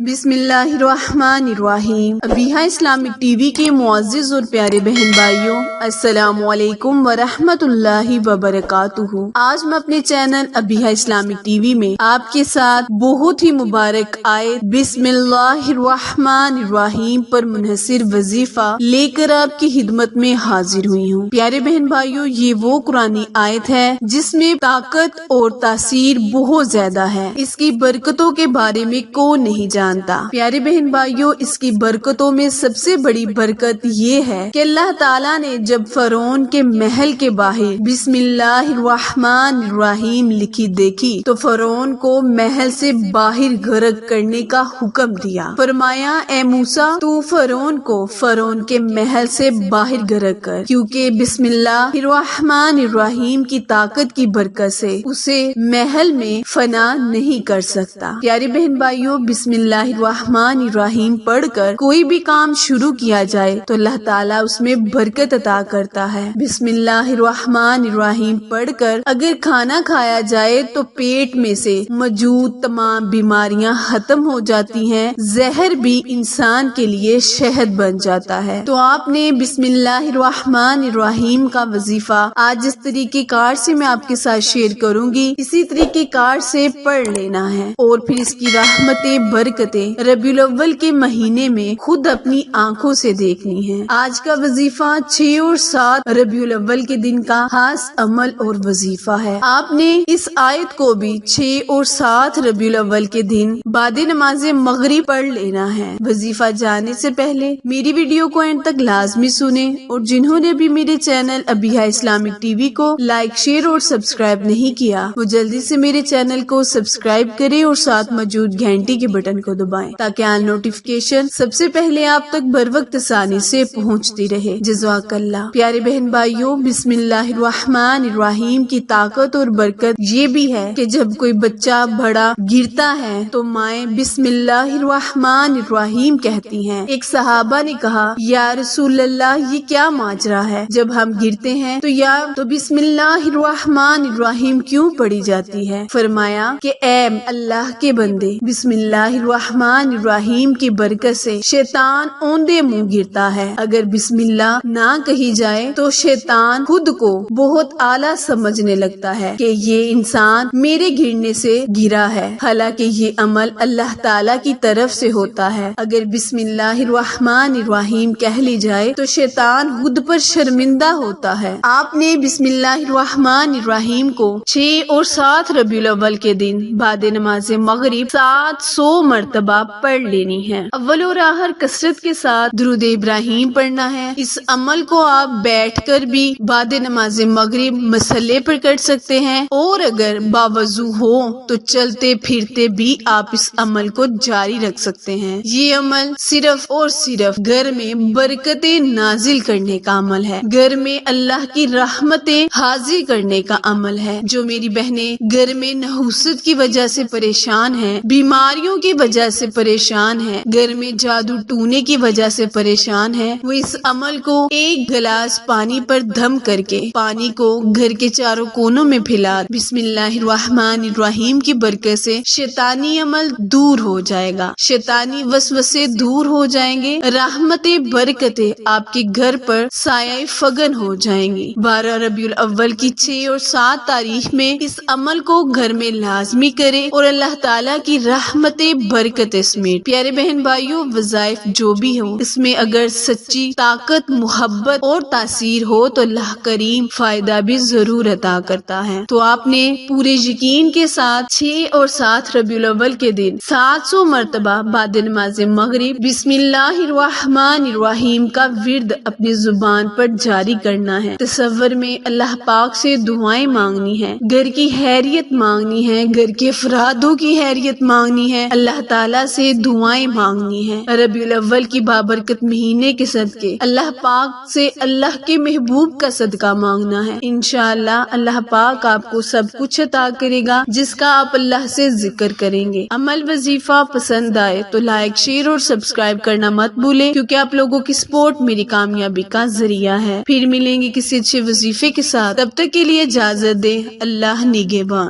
بسم اللہ الرحمن الرحیم۔ ابیہا اسلامک ٹی وی کے معزز اور پیارے بہن بھائیوں، السلام علیکم ورحمۃ اللہ وبرکاتہ۔ آج میں اپنے channel Abiha Islamic T V میں آپ کے ساتھ بہت ہی مبارک آیت بسم اللہ الرحمن الرحیم پر منحصر وظیفہ لے کر آپ کی خدمت میں حاضر ہوئی ہوں۔ پیارے بہن بھائیوں، یہ وہ قرآنی آیت ہے جس میں طاقت اور تاثیر بہت زیادہ ہے۔ اس کی برکتوں کے بارے میں کون نہیں جانتا۔ پیارے بہن بھائیوں، اس کی برکتوں میں سب سے بڑی برکت یہ ہے کہ اللہ تعالیٰ نے جب فرعون کے محل کے باہر بسم اللہ الرحمن الرحیم لکھی دیکھی تو فرعون کو محل سے باہر غرق کرنے کا حکم دیا۔ فرمایا، اے موسیٰ، تو فرعون کے محل سے باہر غرق کر، کیونکہ بسم اللہ الرحمن الرحیم کی طاقت کی برکت سے اسے محل میں فنا نہیں کر سکتا۔ پیارے بہن بھائیوں، بسم اللہ الرحمن الرحیم پڑھ کر کوئی بھی کام شروع کیا جائے تو اللہ تعالیٰ اس میں برکت عطا کرتا ہے۔ بسم اللہ الرحمن الرحیم پڑھ کر اگر کھانا کھایا جائے تو پیٹ میں سے موجود تمام بیماریاں ختم ہو جاتی ہیں، زہر بھی انسان کے لیے شہد بن جاتا ہے۔ تو آپ نے بسم اللہ الرحمن الرحیم کا وظیفہ آج جس طریقہ کار سے میں آپ کے ساتھ شیئر کروں گی، اسی طریقہ کار سے پڑھ لینا ہے اور پھر اس کی رحمتیں برکتیں ربیع الاول کے مہینے میں خود اپنی آنکھوں سے دیکھنی ہے۔ آج کا وظیفہ 6 اور 7 ربیع الاول کے دن کا خاص عمل اور وظیفہ ہے۔ آپ نے اس آیت کو بھی 6 اور 7 ربیع الاول کے دن بعد نماز مغرب پڑھ لینا ہے۔ وظیفہ جانے سے پہلے میری ویڈیو کو اینڈ تک لازمی سنیں، اور جنہوں نے بھی میرے channel Abiha Islamic T V کو لائک، شیئر اور سبسکرائب نہیں کیا، وہ جلدی سے میرے چینل کو سبسکرائب کریں اور ساتھ موجود گھنٹی کے بٹن کو دبائیں تاکہ آل نوٹیفیکیشن سب سے پہلے آپ تک بر وقت آسانی سے پہنچتی رہے۔ جزاک اللہ۔ پیارے بہن بھائیوں، بسم اللہ الرحمن الرحیم کی طاقت اور برکت یہ بھی ہے کہ جب کوئی بچہ بڑا گرتا ہے تو مائیں بسم اللہ الرحمن الرحیم کہتی ہیں۔ ایک صحابہ نے کہا، یا رسول اللہ، یہ کیا ماجرا ہے؟ جب ہم گرتے ہیں تو بسم اللہ الرحمن الرحیم کیوں پڑھی جاتی ہے؟ فرمایا کہ اے اللہ کے بندے، بسم اللہ الرحمن الرحیم کی برکت سے شیطان اوندے منہ گرتا ہے۔ اگر بسم اللہ نہ کہی جائے تو شیطان خود کو بہت اعلیٰ سمجھنے لگتا ہے کہ یہ انسان میرے گرنے سے گرا ہے، حالانکہ یہ عمل اللہ تعالیٰ کی طرف سے ہوتا ہے۔ اگر بسم اللہ الرحمن الرحیم کہہ لی جائے تو شیطان خود پر شرمندہ ہوتا ہے۔ آپ نے بسم اللہ الرحمن الرحیم کو 6 اور 7 ربیع الاول کے دن بعد نماز مغرب 700 مرتبہ پڑھ لینی ہے۔ اول اور آخر کثرت کے ساتھ درود ابراہیم پڑھنا ہے۔ اس عمل کو آپ بیٹھ کر بھی بعد نماز مغرب مصلی پر کر سکتے ہیں، اور اگر باوضو ہو تو چلتے پھرتے بھی آپ اس عمل کو جاری رکھ سکتے ہیں۔ یہ عمل صرف اور صرف گھر میں برکتیں نازل کرنے کا عمل ہے، گھر میں اللہ کی رحمتیں حاضر کرنے کا عمل ہے۔ جو میری بہنیں گھر میں نحوست کی وجہ سے پریشان ہیں، بیماریوں کی وجہ سے پریشان ہے، گھر میں جادو ٹونے کی وجہ سے پریشان ہے، وہ اس عمل کو ایک گلاس پانی پر دم کر کے پانی کو گھر کے چاروں کونوں میں پھیلا بسم اللہ الرحمن الرحیم کی برکت سے شیطانی عمل دور ہو جائے گا، شیطانی وسوسے دور ہو جائیں گے، رحمتیں برکتیں آپ کے گھر پر سایہ فگن ہو جائیں گی۔ 12 ربیع الاول کی 6 اور 7 تاریخ میں اس عمل کو گھر میں لازمی کرے اور اللہ تعالیٰ کی رحمتیں برکتیں سمیت۔ پیارے بہن بھائیوں، وظائف جو بھی ہو، اس میں اگر سچی طاقت، محبت اور تاثیر ہو تو اللہ کریم فائدہ بھی ضرور عطا کرتا ہے۔ تو آپ نے پورے یقین کے ساتھ 6 اور 7 ربیع الاول کے دن 700 مرتبہ بعد نماز مغرب بسم اللہ الرحمن الرحیم کا ورد اپنی زبان پر جاری کرنا ہے۔ تصور میں اللہ پاک سے دعائیں مانگنی ہے، گھر کی خیریت مانگنی ہے، گھر کے افرادوں کی خیریت مانگنی ہے، اللہ تعالیٰ سے دعائیں مانگنی ہے۔ ربیع الاول کی بابرکت مہینے کے صدقے اللہ پاک سے اللہ کے محبوب کا صدقہ مانگنا ہے۔ انشاءاللہ اللہ پاک آپ کو سب کچھ عطا کرے گا جس کا آپ اللہ سے ذکر کریں گے۔ عمل وظیفہ پسند آئے تو لائک، شیئر اور سبسکرائب کرنا مت بھولیں، کیونکہ آپ لوگوں کی سپورٹ میری کامیابی کا ذریعہ ہے۔ پھر ملیں گے کسی اچھے وظیفے کے ساتھ، تب تک کے لیے اجازت دیں۔ اللہ نگہبان۔